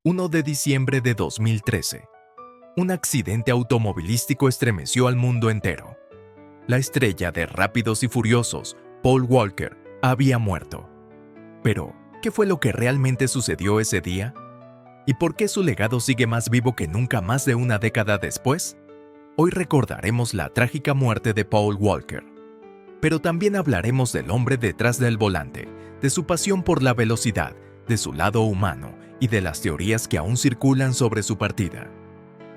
1 de diciembre de 2013. Un accidente automovilístico estremeció al mundo entero. La estrella de Rápidos y Furiosos, Paul Walker, había muerto. Pero, ¿qué fue lo que realmente sucedió ese día? ¿Y por qué su legado sigue más vivo que nunca más de una década después? Hoy recordaremos la trágica muerte de Paul Walker. Pero también hablaremos del hombre detrás del volante, de su pasión por la velocidad, de su lado humano y de las teorías que aún circulan sobre su partida.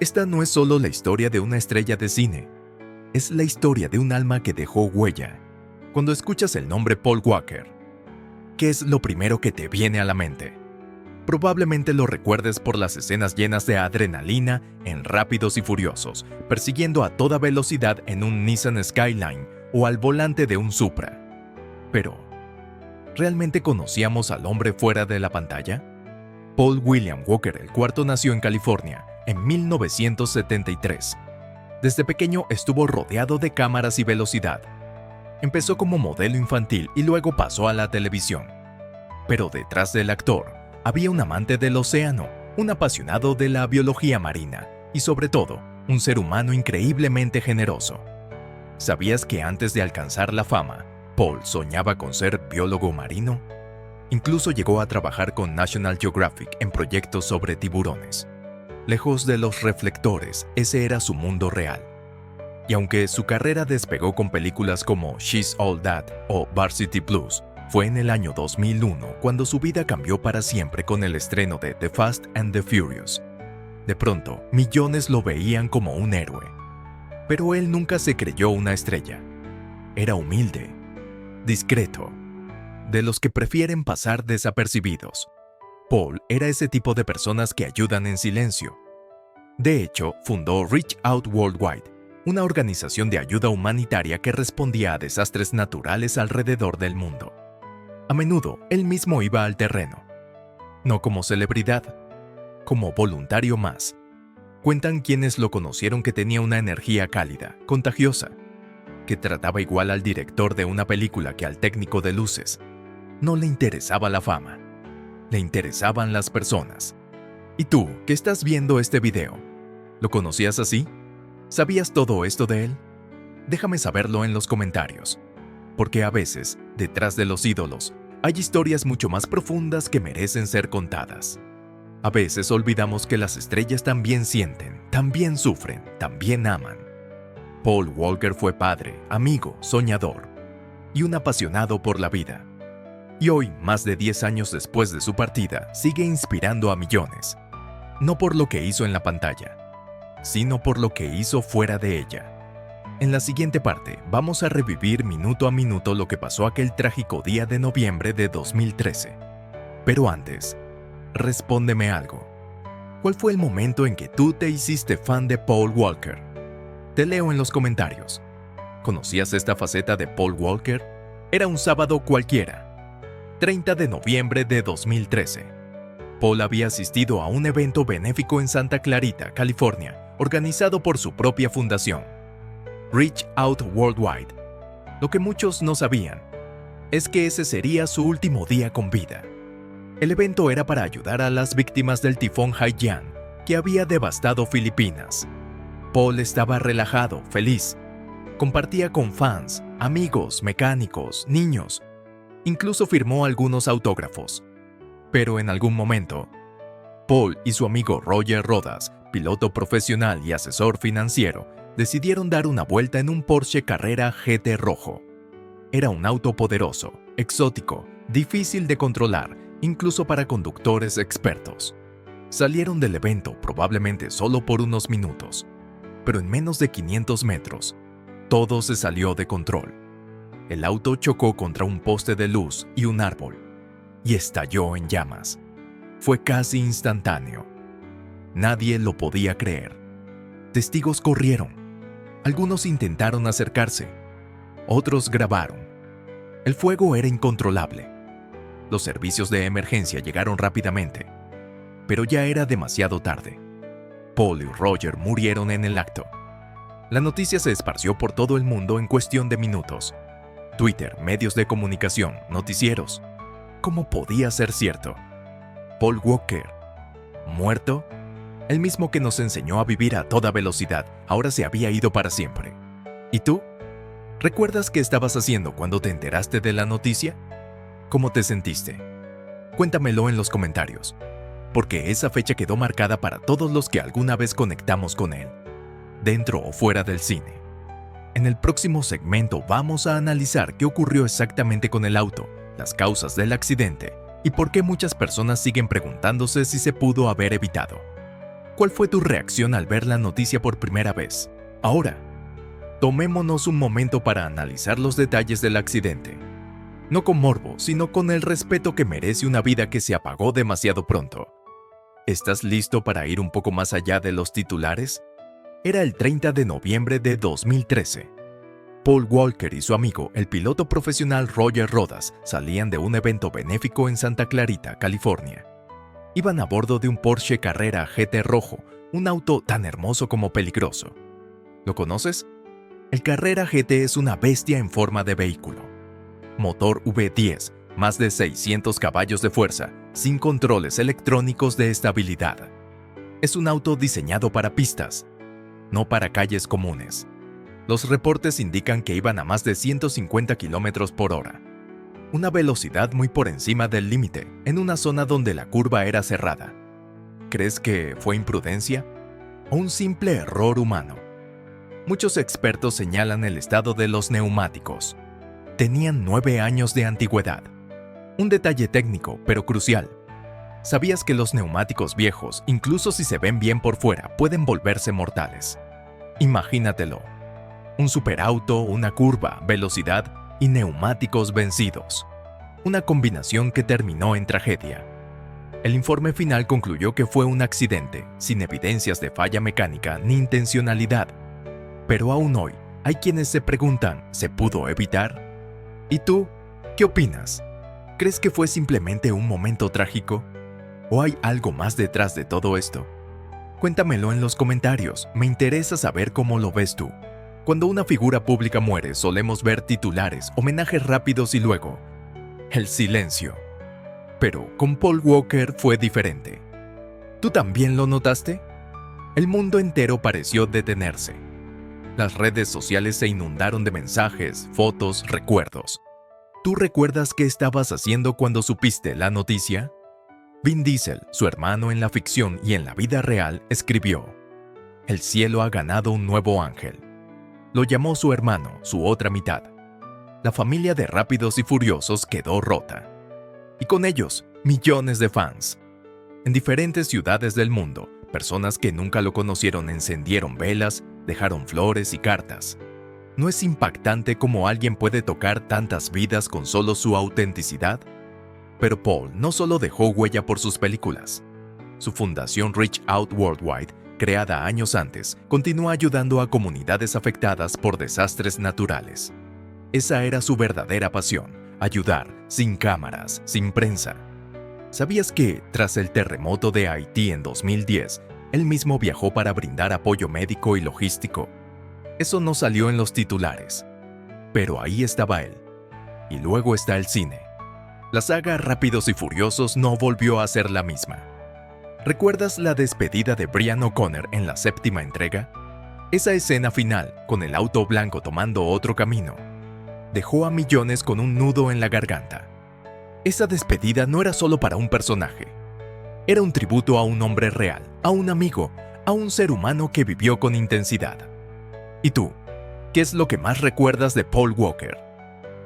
Esta no es solo la historia de una estrella de cine, es la historia de un alma que dejó huella. Cuando escuchas el nombre Paul Walker, ¿qué es lo primero que te viene a la mente? Probablemente lo recuerdes por las escenas llenas de adrenalina en Rápidos y Furiosos, persiguiendo a toda velocidad en un Nissan Skyline o al volante de un Supra. Pero, ¿realmente conocíamos al hombre fuera de la pantalla? Paul William Walker IV nació en California en 1973. Desde pequeño estuvo rodeado de cámaras y velocidad. Empezó como modelo infantil y luego pasó a la televisión. Pero detrás del actor, había un amante del océano, un apasionado de la biología marina y sobre todo, un ser humano increíblemente generoso. ¿Sabías que antes de alcanzar la fama, Paul soñaba con ser biólogo marino? Incluso llegó a trabajar con National Geographic en proyectos sobre tiburones. Lejos de los reflectores, ese era su mundo real. Y aunque su carrera despegó con películas como She's All That o Varsity Blues, fue en el año 2001 cuando su vida cambió para siempre con el estreno de The Fast and the Furious. De pronto, millones lo veían como un héroe. Pero él nunca se creyó una estrella. Era humilde, discreto, de los que prefieren pasar desapercibidos. Paul era ese tipo de personas que ayudan en silencio. De hecho, fundó Reach Out Worldwide, una organización de ayuda humanitaria que respondía a desastres naturales alrededor del mundo. A menudo, él mismo iba al terreno. No como celebridad, como voluntario más. Cuentan quienes lo conocieron que tenía una energía cálida, contagiosa, que trataba igual al director de una película que al técnico de luces. No le interesaba la fama, le interesaban las personas. ¿Y tú, que estás viendo este video, lo conocías así? ¿Sabías todo esto de él? Déjame saberlo en los comentarios. Porque a veces, detrás de los ídolos, hay historias mucho más profundas que merecen ser contadas. A veces olvidamos que las estrellas también sienten, también sufren, también aman. Paul Walker fue padre, amigo, soñador y un apasionado por la vida. Y hoy, más de 10 años después de su partida, sigue inspirando a millones. No por lo que hizo en la pantalla, sino por lo que hizo fuera de ella. En la siguiente parte, vamos a revivir minuto a minuto lo que pasó aquel trágico día de noviembre de 2013. Pero antes, respóndeme algo. ¿Cuál fue el momento en que tú te hiciste fan de Paul Walker? Te leo en los comentarios. ¿Conocías esta faceta de Paul Walker? Era un sábado cualquiera, 30 de noviembre de 2013. Paul había asistido a un evento benéfico en Santa Clarita, California, organizado por su propia fundación, Reach Out Worldwide. Lo que muchos no sabían es que ese sería su último día con vida. El evento era para ayudar a las víctimas del tifón Haiyan, que había devastado Filipinas. Paul estaba relajado, feliz. Compartía con fans, amigos, mecánicos, niños. Incluso firmó algunos autógrafos. Pero en algún momento, Paul y su amigo Roger Rodas, piloto profesional y asesor financiero, decidieron dar una vuelta en un Porsche Carrera GT rojo. Era un auto poderoso, exótico, difícil de controlar, incluso para conductores expertos. Salieron del evento probablemente solo por unos minutos, pero en menos de 500 metros, todo se salió de control. El auto chocó contra un poste de luz y un árbol, y estalló en llamas. Fue casi instantáneo. Nadie lo podía creer. Testigos corrieron. Algunos intentaron acercarse. Otros grabaron. El fuego era incontrolable. Los servicios de emergencia llegaron rápidamente, pero ya era demasiado tarde. Paul y Roger murieron en el acto. La noticia se esparció por todo el mundo en cuestión de minutos. Twitter, medios de comunicación, noticieros. ¿Cómo podía ser cierto? Paul Walker ¿Muerto? El mismo que nos enseñó a vivir a toda velocidad, ahora se había ido para siempre. ¿Y tú? ¿Recuerdas qué estabas haciendo cuando te enteraste de la noticia? ¿Cómo te sentiste? Cuéntamelo en los comentarios, porque esa fecha quedó marcada para todos los que alguna vez conectamos con él, dentro o fuera del cine. En el próximo segmento vamos a analizar qué ocurrió exactamente con el auto, las causas del accidente y por qué muchas personas siguen preguntándose si se pudo haber evitado. ¿Cuál fue tu reacción al ver la noticia por primera vez? Ahora, tomémonos un momento para analizar los detalles del accidente. No con morbo, sino con el respeto que merece una vida que se apagó demasiado pronto. ¿Estás listo para ir un poco más allá de los titulares? Era el 30 de noviembre de 2013. Paul Walker y su amigo, el piloto profesional Roger Rodas, salían de un evento benéfico en Santa Clarita, California. Iban a bordo de un Porsche Carrera GT rojo, un auto tan hermoso como peligroso. ¿Lo conoces? El Carrera GT es una bestia en forma de vehículo. Motor V10, más de 600 caballos de fuerza, sin controles electrónicos de estabilidad. Es un auto diseñado para pistas, no para calles comunes. Los reportes indican que iban a más de 150 km por hora. Una velocidad muy por encima del límite, en una zona donde la curva era cerrada. ¿Crees que fue imprudencia? ¿O un simple error humano? Muchos expertos señalan el estado de los neumáticos. Tenían 9 años de antigüedad. Un detalle técnico, pero crucial. ¿Sabías que los neumáticos viejos, incluso si se ven bien por fuera, pueden volverse mortales? Imagínatelo. Un superauto, una curva, velocidad y neumáticos vencidos. Una combinación que terminó en tragedia. El informe final concluyó que fue un accidente, sin evidencias de falla mecánica ni intencionalidad. Pero aún hoy, hay quienes se preguntan, ¿se pudo evitar? ¿Y tú? ¿Qué opinas? ¿Crees que fue simplemente un momento trágico? ¿O hay algo más detrás de todo esto? Cuéntamelo en los comentarios, me interesa saber cómo lo ves tú. Cuando una figura pública muere, solemos ver titulares, homenajes rápidos y luego el silencio. Pero con Paul Walker fue diferente. ¿Tú también lo notaste? El mundo entero pareció detenerse. Las redes sociales se inundaron de mensajes, fotos, recuerdos. ¿Tú recuerdas qué estabas haciendo cuando supiste la noticia? Vin Diesel, su hermano en la ficción y en la vida real, escribió: "El cielo ha ganado un nuevo ángel". Lo llamó su hermano, su otra mitad. La familia de Rápidos y Furiosos quedó rota. Y con ellos, millones de fans. En diferentes ciudades del mundo, personas que nunca lo conocieron encendieron velas, dejaron flores y cartas. ¿No es impactante cómo alguien puede tocar tantas vidas con solo su autenticidad? Pero Paul no solo dejó huella por sus películas. Su fundación Reach Out Worldwide, creada años antes, continúa ayudando a comunidades afectadas por desastres naturales. Esa era su verdadera pasión, ayudar, sin cámaras, sin prensa. ¿Sabías que, tras el terremoto de Haití en 2010, él mismo viajó para brindar apoyo médico y logístico? Eso no salió en los titulares, pero ahí estaba él. Y luego está el cine. La saga Rápidos y Furiosos no volvió a ser la misma. ¿Recuerdas la despedida de Brian O'Connor en la 7ª entrega? Esa escena final, con el auto blanco tomando otro camino, dejó a millones con un nudo en la garganta. Esa despedida no era solo para un personaje. Era un tributo a un hombre real, a un amigo, a un ser humano que vivió con intensidad. ¿Y tú? ¿Qué es lo que más recuerdas de Paul Walker?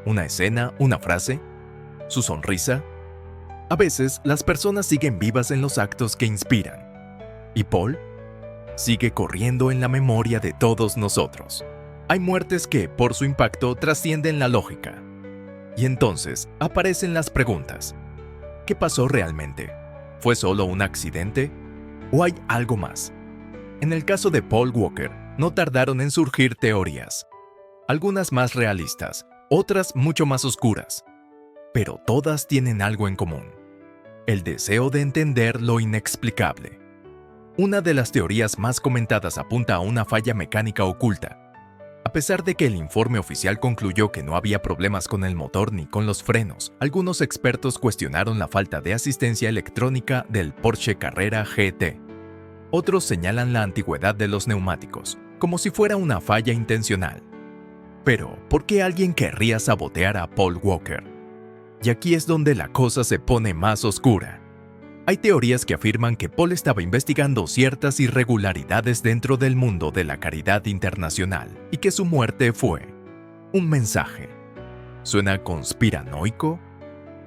¿Una escena? ¿Una frase? ¿Su sonrisa? A veces, las personas siguen vivas en los actos que inspiran. ¿Y Paul? Sigue corriendo en la memoria de todos nosotros. Hay muertes que, por su impacto, trascienden la lógica. Y entonces, aparecen las preguntas. ¿Qué pasó realmente? ¿Fue solo un accidente? ¿O hay algo más? En el caso de Paul Walker, no tardaron en surgir teorías. Algunas más realistas, otras mucho más oscuras. Pero todas tienen algo en común: el deseo de entender lo inexplicable. Una de las teorías más comentadas apunta a una falla mecánica oculta. A pesar de que el informe oficial concluyó que no había problemas con el motor ni con los frenos, algunos expertos cuestionaron la falta de asistencia electrónica del Porsche Carrera GT. Otros señalan la antigüedad de los neumáticos, como si fuera una falla intencional. Pero, ¿por qué alguien querría sabotear a Paul Walker? Y aquí es donde la cosa se pone más oscura. Hay teorías que afirman que Paul estaba investigando ciertas irregularidades dentro del mundo de la caridad internacional y que su muerte fue un mensaje. ¿Suena conspiranoico?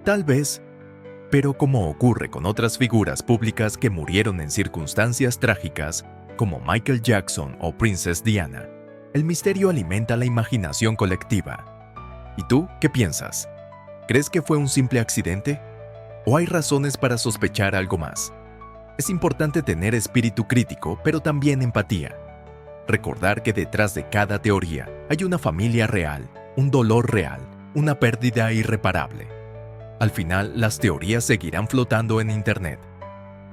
Tal vez, pero como ocurre con otras figuras públicas que murieron en circunstancias trágicas, como Michael Jackson o Princess Diana, el misterio alimenta la imaginación colectiva. ¿Y tú qué piensas? ¿Crees que fue un simple accidente? ¿O hay razones para sospechar algo más? Es importante tener espíritu crítico, pero también empatía. Recordar que detrás de cada teoría hay una familia real, un dolor real, una pérdida irreparable. Al final, las teorías seguirán flotando en Internet.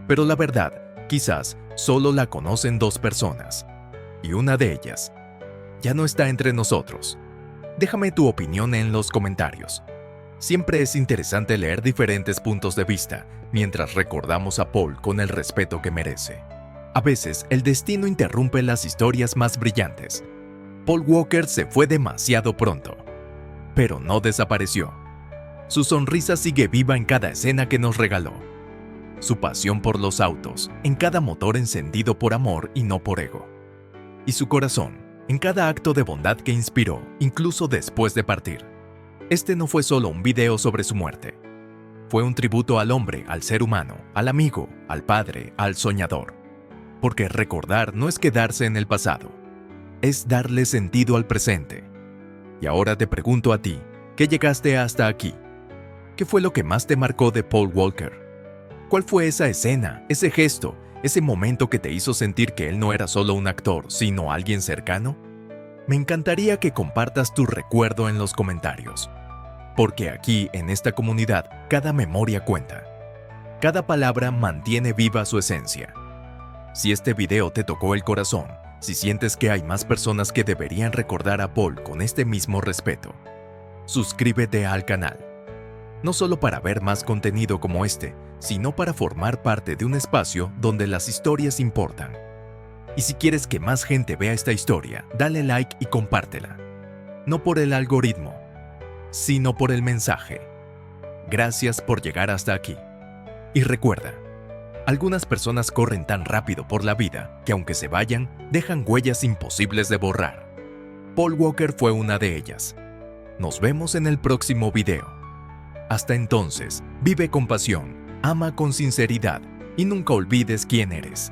Pero la verdad, quizás, solo la conocen 2 personas. Y una de ellas ya no está entre nosotros. Déjame tu opinión en los comentarios. Siempre es interesante leer diferentes puntos de vista mientras recordamos a Paul con el respeto que merece. A veces, el destino interrumpe las historias más brillantes. Paul Walker se fue demasiado pronto, pero no desapareció. Su sonrisa sigue viva en cada escena que nos regaló. Su pasión por los autos, en cada motor encendido por amor y no por ego. Y su corazón, en cada acto de bondad que inspiró, incluso después de partir. Este no fue solo un video sobre su muerte. Fue un tributo al hombre, al ser humano, al amigo, al padre, al soñador. Porque recordar no es quedarse en el pasado, es darle sentido al presente. Y ahora te pregunto a ti, ¿qué llegaste hasta aquí? ¿Qué fue lo que más te marcó de Paul Walker? ¿Cuál fue esa escena, ese gesto, ese momento que te hizo sentir que él no era solo un actor, sino alguien cercano? Me encantaría que compartas tu recuerdo en los comentarios. Porque aquí, en esta comunidad, cada memoria cuenta. Cada palabra mantiene viva su esencia. Si este video te tocó el corazón, si sientes que hay más personas que deberían recordar a Paul con este mismo respeto, suscríbete al canal. No solo para ver más contenido como este, sino para formar parte de un espacio donde las historias importan. Y si quieres que más gente vea esta historia, dale like y compártela. No por el algoritmo, sino por el mensaje. Gracias por llegar hasta aquí. Y recuerda, algunas personas corren tan rápido por la vida que aunque se vayan, dejan huellas imposibles de borrar. Paul Walker fue una de ellas. Nos vemos en el próximo video. Hasta entonces, vive con pasión, ama con sinceridad y nunca olvides quién eres.